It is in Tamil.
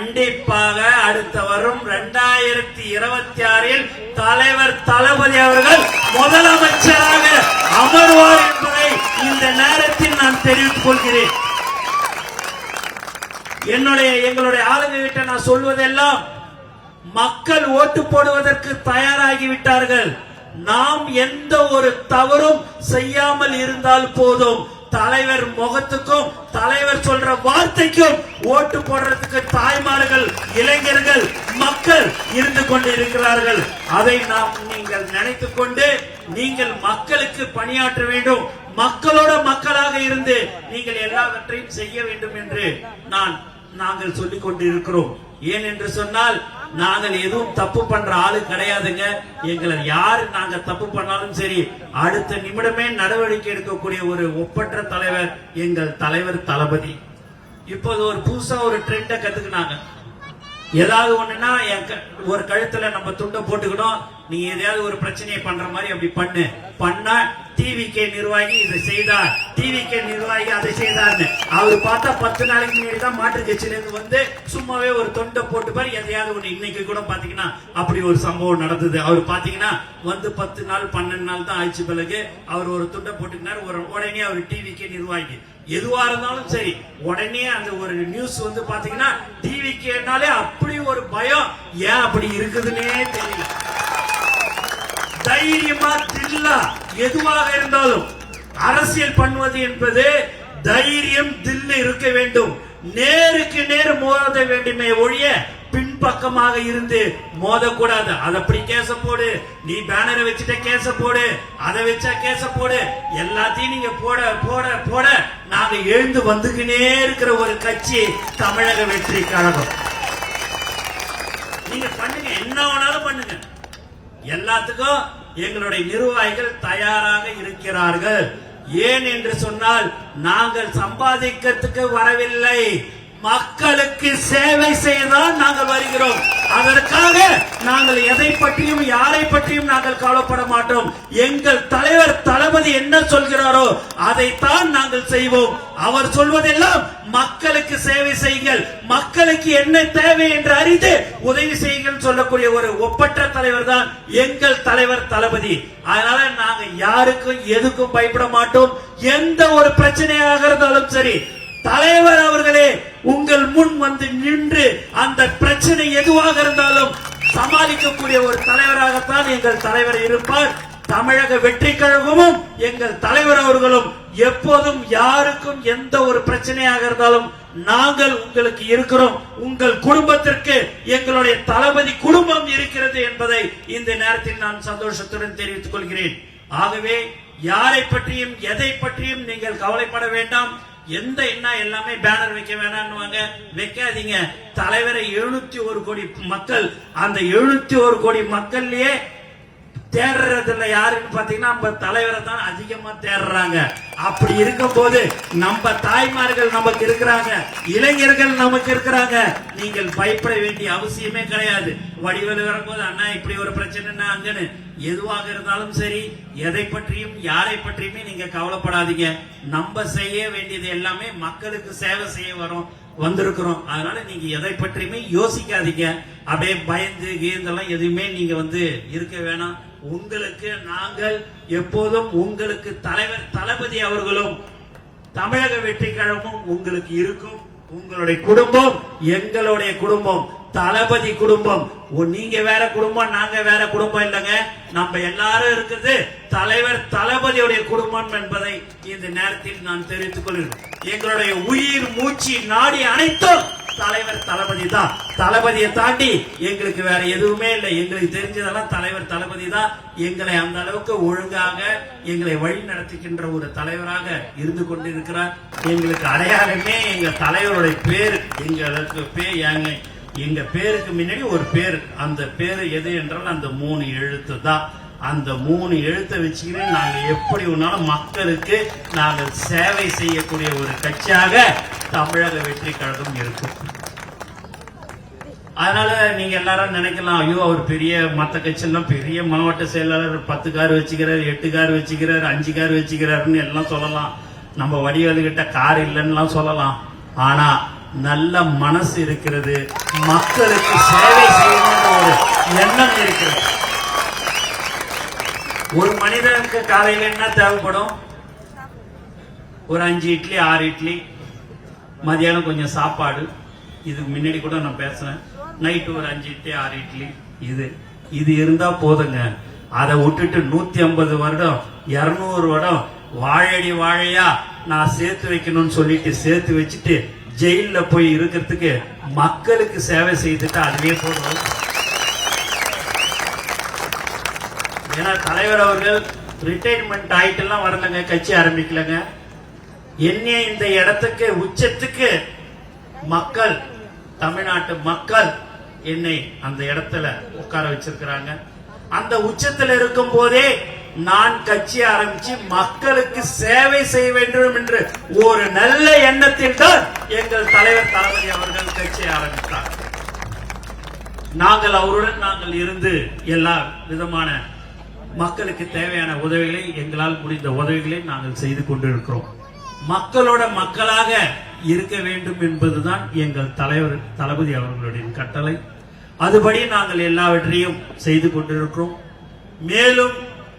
கண்டிப்பாக அடுத்த வரும் 2026 தலைவர் தளபதி அவர்கள் முதலமைச்சராக அமர்வார் என்பதை இந்த நேரத்தில் நான் தெரிவித்துக் கொள்கிறேன். எங்களுடைய ஆளுங்க கிட்ட நான் சொல்வதெல்லாம் மக்கள் ஓட்டு போடுவதற்கு தயாராகிவிட்டார்கள். நாம் எந்த ஒரு தவறும் செய்யாமல் இருந்தால் போதும். தலைவர் முகத்துக்கும் தலைவர் சொல்ற வார்த்தைக்கும் ஓட்டு போடுறதுக்கு தாய்மார்கள், இளைஞர்கள், மக்கள் இருந்து கொண்டு இருக்கிறார்கள். அதை நீங்கள் நினைத்துக் கொண்டு நீங்கள் மக்களுக்கு பணியாற்ற வேண்டும். மக்களோட மக்களாக இருந்து நீங்கள் எல்லாவற்றையும் செய்ய வேண்டும் என்று நாங்கள் சொல்லிக் கொண்டு இருக்கிறோம். ஏன் என்று சொன்னால் நாங்கள் எதுவும் தப்பு பண்ற ஆளு கிடையாதுங்க. எங்களை யாரு நாங்க தப்பு பண்ணாலும் சரி அடுத்த நிமிடமே நடவடிக்கை எடுக்கக்கூடிய ஒரு ஒப்பற்ற தலைவர் எங்கள் தலைவர் தளபதி. இப்போது ஒரு புதுசா ஒரு ட்ரெண்ட கத்துக்கினாங்க. ஏதாவது ஒண்ணுன்னா ஒரு கழுத்துல நம்ம துண்டை போட்டுக்கணும். நீ எதையாவது ஒரு பிரச்சனையை பண்ற மாதிரி அப்படி பண்ணா டிவிகே நிர்வாகி இதை செய்தார், டிவிகே நிர்வாகி அதை செய்தார்னு அவரு பார்த்தா 10 நாளைக்கு முன்னாடி தான் மாற்று கட்சியில இருந்து வந்து சும்மாவே ஒரு தொண்டை போட்டு பாரு எதையாவது ஒண்ணு. இன்னைக்கு கூட பாத்தீங்கன்னா அப்படி ஒரு சம்பவம் நடந்தது. அவர் பாத்தீங்கன்னா வந்து 10 நாள் 12 நாள் தான் ஆயிடுச்சு. பிறகு அவர் ஒரு துண்டை போட்டுக்கினார். உடனே அவர் டிவிகே நிர்வாகி எதுவா இருந்தாலும் சரி உடனே அந்த ஒரு நியூஸ் வந்து பாத்தீங்கன்னா டிவிகேனாலே அப்படி ஒரு பயம். ஏன் அப்படி இருக்குதுன்னே தெரியல. தைரியமா தில்லா எதுவாக இருந்தாலும் அரசியல் பண்ணுவது என்பது தைரியம் தில்லு இருக்க வேண்டும். நேருக்கு நேர் மோத வேண்டுமே ஒழிய பின்பக்கமாக இருந்து மோதக்கூடாது. அதை அப்படி கேச போடு, நீ பேனரை வச்சுட்ட கேச போடு, அதை வச்சா கேச போடு, எல்லாத்தையும் நீங்க போட போட போட நாங்க எழுந்து வந்துக்கினே இருக்கிற ஒரு கட்சி தமிழக வெற்றி கழகம். நீங்க பண்ணுங்க, என்ன வேணாலும் பண்ணுங்க. எல்லாத்துக்கும் எங்களுடைய நிர்வாகிகள் தயாராக இருக்கிறார்கள். ஏன் என்று சொன்னால் நாங்கள் சம்பாதிக்கிறதுக்கு வரவில்லை, மக்களுக்கு சேவை செய்யதான் நாங்கள் வருகிறோம். அதற்காக நாங்கள் எதை பற்றியும் யாரை பற்றியும் நாங்கள் கவலைப்பட மாட்டோம். எங்கள் தலைவர் தளபதி என்ன சொல்கிறாரோ அதைத்தான் நாங்கள் செய்வோம். அவர் சொல்வதெல்லாம் மக்களுக்கு சேவை செய்யுங்கள், மக்களுக்கு என்ன தேவை என்று அறிந்து உதவி செய்யுங்கள் சொல்லக்கூடிய ஒரு ஒப்பற்ற தலைவர் தான் எங்கள் தலைவர் தளபதி. அதனால நாங்க யாருக்கும் எதுக்கும் பயப்பட மாட்டோம். எந்த ஒரு பிரச்சனையாக இருந்தாலும் சரி தலைவர் அவர்களே உங்கள் முன் வந்து நின்று அந்த பிரச்சனை எதுவாக இருந்தாலும் சமாளிக்கக்கூடிய ஒரு தலைவராகத்தான் எங்கள் தலைவர் இருப்பார். தமிழக வெற்றி கழகமும் எங்கள் தலைவர் அவர்களும் எப்போதும் யாருக்கும் எந்த ஒரு பிரச்சனையாக இருந்தாலும் நாங்கள் உங்களுக்கு இருக்கிறோம். உங்கள் குடும்பத்திற்கு எங்களுடைய தளபதி குடும்பம் இருக்கிறது என்பதை இந்த நேரத்தில் நான் சந்தோஷத்துடன் தெரிவித்துக் கொள்கிறேன். ஆகவே யாரை பற்றியும் எதை பற்றியும் நீங்கள் கவலைப்பட வேண்டாம். எந்த என்ன எல்லாமே பேனர் வைக்க வேணாம்னுவாங்க, வைக்காதீங்க. தலைவரை 701 கோடி மக்கள், அந்த 701 கோடி மக்கள்லயே தேடுறதுல யாருன்னு பாத்தீங்கன்னா நம்ம தலைவரை தான் அதிகமா தேடுறாங்க. அப்படி இருக்கும் போது நம்ம தாய்மார்கள் நமக்கு இருக்கிறாங்க, இளைஞர்கள் நமக்கு இருக்கிறாங்க. நீங்கள் பயப்பட வேண்டிய அவசியமே கிடையாது. வடிவேலு வரும்போது அண்ணா இப்படி ஒரு பிரச்சனை அங்கன்னு எதுவாக இருந்தாலும் சரி எதை பற்றியும் யாரை பற்றியுமே நீங்க கவலைப்படாதீங்க. நம்ம செய்ய வேண்டியது எல்லாமே மக்களுக்கு சேவை செய்ய வந்திருக்கிறோம். அதனால நீங்க எதை பற்றியுமே யோசிக்காதீங்க. அப்படியே பயந்து கீந்தெல்லாம் எதுவுமே நீங்க வந்து இருக்க வேணாம். உங்களுக்கு நாங்கள் எப்போதும் உங்களுக்கு தலைவர் தளபதி அவர்களும் தமிழக வெற்றி கழகமும் உங்களுக்கு இருக்கும். உங்களுடைய குடும்பம் எங்களுடைய குடும்பம், தளபதி குடும்பம். நீங்க வேற குடும்பம், நாங்க வேற குடும்பம் இல்லைங்க. நம்ம எல்லாரும் இருக்குது தலைவர் தளபதியுடைய குடும்பம் என்பதை இந்த நேரத்தில் நான் தெரிவித்துக் கொள்கிறேன். எங்களுடைய உயிர் மூச்சு நாடி அனைத்தும் தலைவர் தளபதி தான். தளபதியை தாண்டி எங்களுக்கு வேற எதுவுமே இல்லை. எங்களுக்கு தெரிஞ்சதெல்லாம் தலைவர் தளபதி தான். எங்களை அந்த அளவுக்கு ஒழுங்காக எங்களை வழி நடத்துகின்ற ஒரு தலைவராக இருந்து கொண்டிருக்கிறார். எங்களுக்கு அடையாளமே எங்க தலைவருடைய பேர். எங்களுக்கு பேர் எங்க பேருக்கு முன்னாடி ஒரு பேர். அந்த பேரு எது என்றால் அந்த 3 எழுத்து தான். அந்த 3 எழுத்தை வச்சுக்கிட்டு நாங்க எப்படி ஒன்னாலும் மக்களுக்கு நாங்கள் சேவை செய்யக்கூடிய ஒரு கட்சியாக தமிழக வெற்றி கழகம் இருக்கும். அதனால நீங்க எல்லாரும் நினைக்கலாம், ஐயோ அவர் பெரிய மத்த கட்சியெல்லாம் பெரிய மாவட்ட செயலாளர் 10 கார் வச்சுக்கிறார், 8 கார் வச்சுக்கிறார், 5 கார் வச்சுக்கிறாருன்னு எல்லாம் சொல்லலாம். நம்ம வடிவேலு கிட்ட கார் இல்லைன்னு சொல்லலாம். ஆனா நல்ல மனசு இருக்கிறது, மக்களுக்கு சேவை செய்யணும்ன்ற ஒரு எண்ணம் இருக்கிறது. ஒரு மனிதனுக்கு காலையில் என்ன தேவைப்படும்? ஒரு 5 இட்லி 6 இட்லி, மதியானம் கொஞ்சம் சாப்பாடு. இதுக்கு முன்னாடி கூட நான் பேசுறேன், நைட்டு ஒரு 5 இட்லி 6 இட்லி, இது இருந்தா போதுங்க. அதை விட்டுட்டு 150 வருடம் 200 வருடம் வாழடி வாழையா நான் சேர்த்து வைக்கணும்னு சொல்லிட்டு சேர்த்து வச்சுட்டு ஜெயில போய் இருக்கிறதுக்கு மக்களுக்கு சேவை செய்துட்டு அதுவே போதும். ஏன்னா தலைவர் அவர்கள் ரிட்டையர்மெண்ட் ஆயிட்டுலாம் வரலங்க, கட்சி ஆரம்பிக்கலங்க. என்னைய இந்த இடத்துக்கு உச்சத்துக்கு மக்கள், தமிழ்நாட்டு மக்கள் என்னை அந்த இடத்துல உட்கார வச்சிருக்கிறாங்க. அந்த உச்சத்தில் இருக்கும் போதே நான் கட்சி ஆரம்பிச்சு மக்களுக்கு சேவை செய்ய வேண்டும் என்று ஒரு நல்ல எண்ணத்தில் தான் எங்கள் தலைவர் தளபதி அவர்கள் கட்சியை ஆரம்பித்தார். நாங்கள் அவருடன் இருந்து எல்லா விதமான மக்களுக்கு தேவையான உதவிகளை, எங்களால் முடிந்த உதவிகளை நாங்கள் செய்து கொண்டிருக்கிறோம். மக்களோட மக்களாக இருக்க வேண்டும் என்பதுதான் எங்கள் தலைவர் தளபதி அவர்களுடைய கட்டளை. அதுபடி நாங்கள் எல்லாவற்றையும் செய்து கொண்டிருக்கிறோம். மேலும்